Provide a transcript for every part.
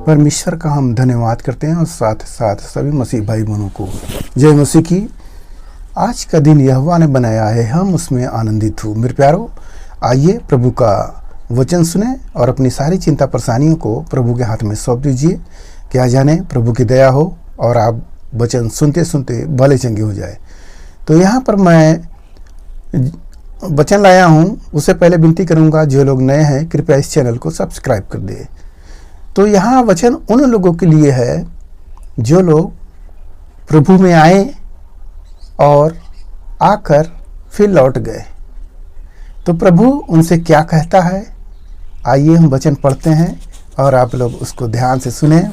परमेश्वर का हम धन्यवाद करते हैं और साथ साथ सभी मसीह भाई बहनों को जय मसीह की। आज का दिन यहोवा ने बनाया है, हम उसमें आनंदित हूँ। मेरे प्यारो, आइए प्रभु का वचन सुने और अपनी सारी चिंता परेशानियों को प्रभु के हाथ में सौंप दीजिए। क्या जाने प्रभु की दया हो और आप वचन सुनते सुनते भले चंगे हो जाए। तो यहाँ पर मैं वचन लाया हूँ, उससे पहले विनती करूँगा जो लोग नए हैं कृपया इस चैनल को सब्सक्राइब कर दें। तो यहाँ वचन उन लोगों के लिए है जो लोग प्रभु में आए और आकर फिर लौट गए। तो प्रभु उनसे क्या कहता है, आइए हम वचन पढ़ते हैं और आप लोग उसको ध्यान से सुने।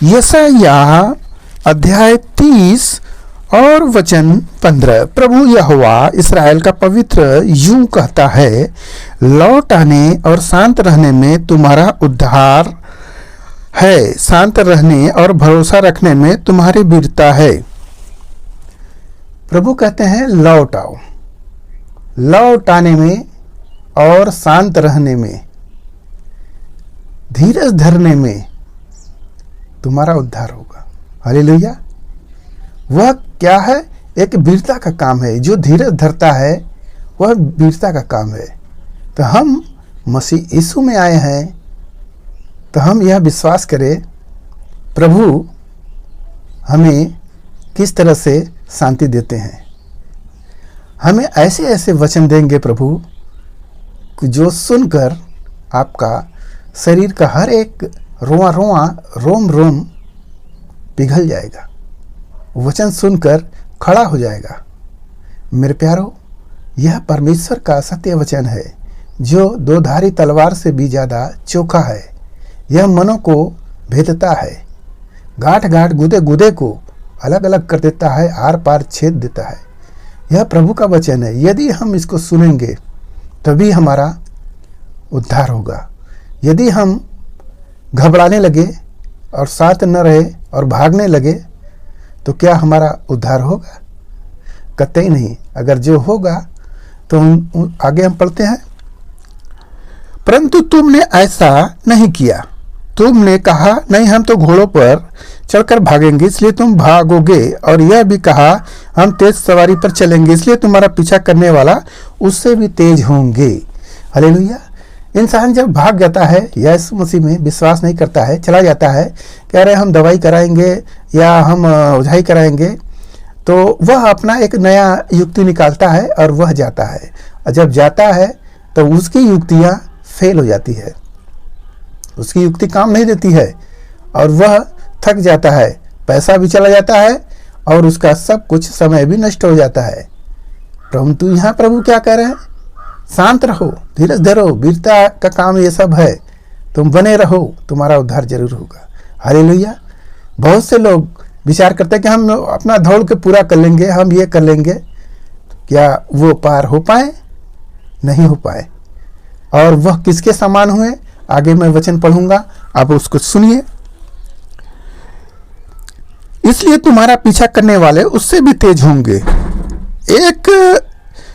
यशायाह अध्याय 30 और वचन 15। प्रभु यहोवा इस्राएल का पवित्र यूं कहता है, लौट आने और शांत रहने में तुम्हारा उद्धार है, शांत रहने और भरोसा रखने में तुम्हारी वीरता है। प्रभु कहते हैं लौट आओ, लौट आने में और शांत रहने में, धीरज धरने में तुम्हारा उद्धार होगा। हालेलुया। वह क्या है? एक वीरता का काम है। जो धीरज धरता है वह वीरता का काम है। तो हम मसीह यीशु में आए हैं तो हम यह विश्वास करें प्रभु हमें किस तरह से शांति देते हैं। हमें ऐसे ऐसे वचन देंगे प्रभु जो सुनकर आपका शरीर का हर एक रोआ रोआ रोम रोम पिघल जाएगा, वचन सुनकर खड़ा हो जाएगा। मेरे प्यारो, यह परमेश्वर का सत्य वचन है जो दो धारी तलवार से भी ज़्यादा चोखा है। यह मनों को भेदता है, गांठ गांठ गुदे गुदे को अलग अलग कर देता है, आर पार छेद देता है। यह प्रभु का वचन है। यदि हम इसको सुनेंगे तभी हमारा उद्धार होगा। यदि हम घबराने लगे और साथ न रहे और भागने लगे तो क्या हमारा उद्धार होगा? कतई नहीं। अगर जो होगा तो आगे हम पढ़ते हैं, परंतु तुमने ऐसा नहीं किया। तुमने कहा नहीं, हम तो घोड़ों पर चढ़कर भागेंगे, इसलिए तुम भागोगे, और यह भी कहा हम तेज सवारी पर चलेंगे, इसलिए तुम्हारा पीछा करने वाला उससे भी तेज होंगे। हालेलुया। इंसान जब भाग जाता है, यीशु मसीह में विश्वास नहीं करता है, चला जाता है, कह रहे हम दवाई कराएंगे या हम ओझाई कराएंगे, तो वह अपना एक नया युक्ति निकालता है और वह जाता है। और जब जाता है तो उसकी युक्तियाँ फेल हो जाती है, उसकी युक्ति काम नहीं देती है और वह थक जाता है, पैसा भी चला जाता है और उसका सब कुछ समय भी नष्ट हो जाता है। परंतु यहाँ प्रभु क्या कह रहे हैं? शांत रहो, धीरज धरो, वीरता का काम ये सब है। तुम बने रहो, तुम्हारा उद्धार जरूर होगा। हालेलुया। बहुत से लोग विचार करते हैं कि हम अपना दौड़ के पूरा कर लेंगे, हम ये कर लेंगे। क्या वो पार हो पाए? नहीं हो पाए। और वह किसके समान हुए? आगे मैं वचन पढ़ूंगा, आप उसको सुनिए। इसलिए तुम्हारा पीछा करने वाले उससे भी तेज होंगे। एक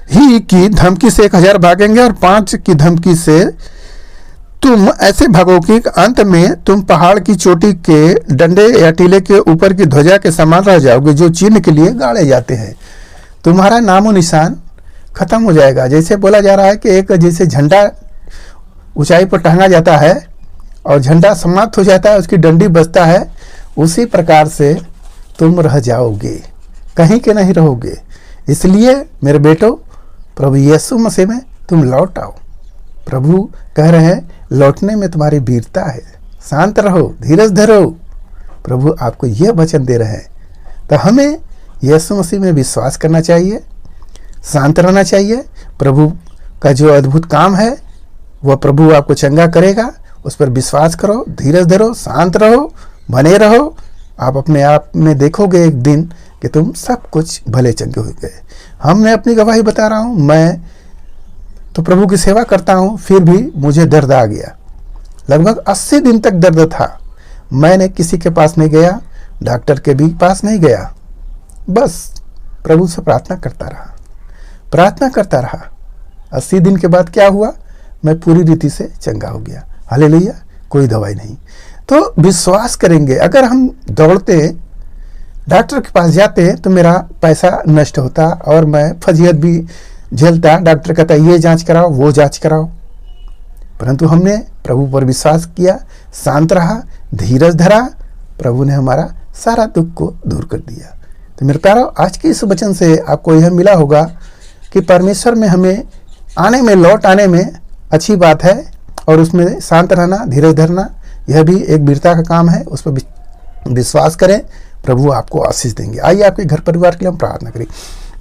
ही की धमकी से 1000 भागेंगे और 5 की धमकी से तुम ऐसे भागोगे कि अंत में तुम पहाड़ की चोटी के डंडे या टीले के ऊपर की ध्वजा के समान रह जाओगे, जो चिन्ह के लिए गाड़े जाते हैं। तुम्हारा नामो निशान खत्म हो जाएगा। जैसे बोला जा रहा है कि एक जैसे झंडा ऊंचाई पर टंगा जाता है और झंडा समाप्त हो जाता है, उसकी डंडी बजता है, उसी प्रकार से तुम रह जाओगे, कहीं के नहीं रहोगे। इसलिए मेरे बेटो, प्रभु यीशु मसीह में तुम लौट आओ। प्रभु कह रहे हैं लौटने में तुम्हारी वीरता है, शांत रहो, धीरज धरो। प्रभु आपको यह वचन दे रहे हैं। तो हमें यीशु मसीह में विश्वास करना चाहिए, शांत रहना चाहिए। प्रभु का जो अद्भुत काम है वह प्रभु आपको चंगा करेगा। उस पर विश्वास करो, धीरज धरो, शांत रहो, बने रहो। आप अपने आप में देखोगे एक दिन कि तुम सब कुछ भले चंगे हो गए। हमने अपनी गवाही बता रहा हूँ, मैं तो प्रभु की सेवा करता हूँ, फिर भी मुझे दर्द आ गया। लगभग 80 दिन तक दर्द था। मैंने किसी के पास नहीं गया, डॉक्टर के भी पास नहीं गया, बस प्रभु से प्रार्थना करता रहा। 80 दिन के बाद क्या हुआ? मैं पूरी रीति से चंगा हो गया। हालेलुया। कोई दवाई नहीं। तो विश्वास करेंगे। अगर हम दौड़ते डॉक्टर के पास जाते तो मेरा पैसा नष्ट होता और मैं फजीहत भी झेलता। डॉक्टर कहता ये जांच कराओ, वो जांच कराओ, परंतु हमने प्रभु पर विश्वास किया, शांत रहा, धीरज धरा, प्रभु ने हमारा सारा दुख को दूर कर दिया। तो मेरे प्यारो, आज के इस वचन से आपको यह मिला होगा कि परमेश्वर में हमें आने में, लौट आने में अच्छी बात है, और उसमें शांत रहना, धीरज धरना, यह भी एक वीरता का काम है। उस पर विश्वास करें, प्रभु आपको आशीष देंगे। आइए आपके घर परिवार के लिए हम प्रार्थना करें।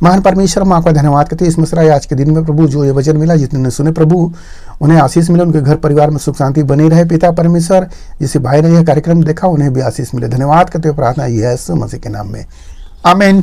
महान परमेश्वर, हम आपका धन्यवाद करते हैं इस मसरा आज के दिन में प्रभु, जो ये वचन मिला, जितने ने सुने प्रभु उन्हें आशीष मिले, उनके घर परिवार में सुख शांति बनी रहे। पिता परमेश्वर, जिस भाई ने यह कार्यक्रम देखा उन्हें भी आशीष मिले। धन्यवाद करते हुए प्रार्थना यीशु मसीह के नाम में, आमीन।